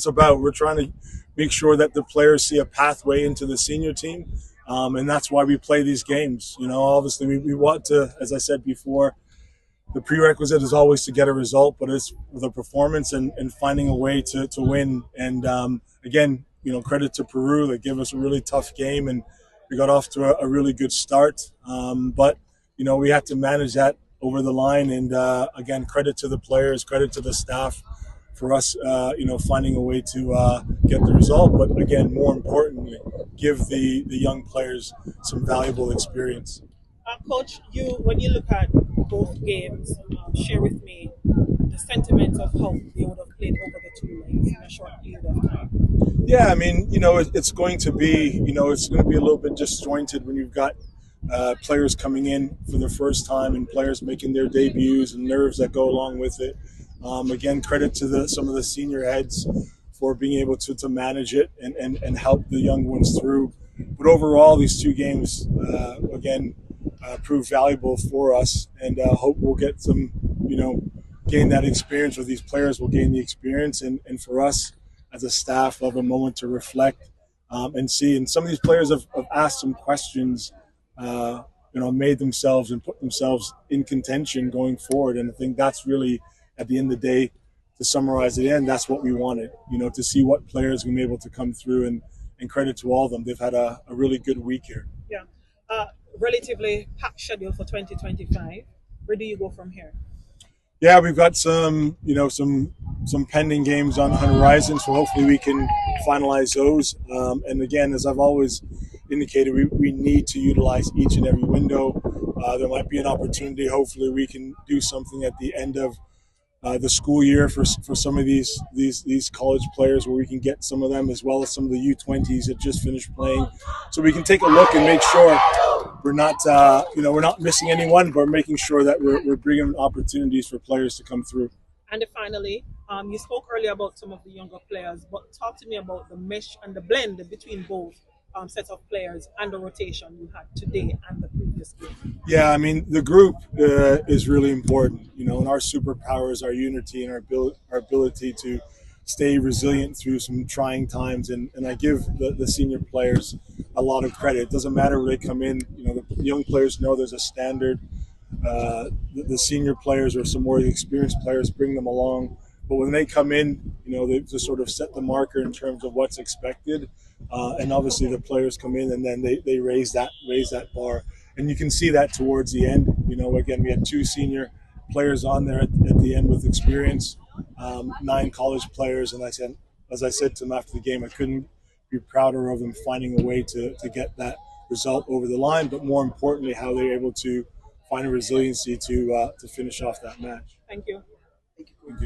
it's about. We're trying to make sure that the players see a pathway into the senior team, and that's why we play these games. Obviously we want to, as I said before, the prerequisite is always to get a result, but it's the performance and finding a way to win. And again, credit to Peru. They gave us a really tough game, and we got off to a really good start. But we had to manage that over the line. And again, credit to the players, credit to the staff for us, finding a way to get the result. But again, more importantly, give the young players some valuable experience. Coach, when you look at both games, share with me the sentiment of how they would have played over the two legs in a short period of time. Yeah, I mean, it's going to be, it's going to be a little bit disjointed when you've got players coming in for the first time and players making their debuts and nerves that go along with it. Again, credit to some of the senior heads for being able to manage it and help the young ones through. But overall, these two games, again, prove valuable for us, and hope we'll get some, gain that experience, or these players will gain the experience, and for us as a staff, have a moment to reflect and see. And some of these players have asked some questions, made themselves and put themselves in contention going forward. And I think that's really, at the end of the day, to summarize it in, that's what we wanted, to see what players have been able to come through, and credit to all of them. They've had a really good week here. Yeah. Relatively packed schedule for 2025. Where do you go from here? Yeah, we've got some pending games on the horizon, so hopefully we can finalize those. And again, as I've always indicated, we need to utilize each and every window. There might be an opportunity. Hopefully we can do something at the end of the school year for some of these college players, where we can get some of them, as well as some of the U20s that just finished playing, so we can take a look and make sure we're not missing anyone, but making sure that we're bringing opportunities for players to come through. And finally, you spoke earlier about some of the younger players, but talk to me about the mesh and the blend between both sets of players and the rotation you had today and the previous game. Yeah, I mean, the group is really important, and our superpower is our unity and our ability to stay resilient through some trying times. And I give the senior players a lot of credit. It doesn't matter where they come in. The young players know there's a standard. The senior players or some more experienced players bring them along. But when they come in, they just sort of set the marker in terms of what's expected. And obviously the players come in, and then they raise that bar. And you can see that towards the end. Again, we had two senior players on there at the end with experience, 9 college players. And as I said to them after the game, I couldn't be prouder of them finding a way to get that result over the line, but more importantly, how they're able to find a resiliency to finish off that match. Thank you.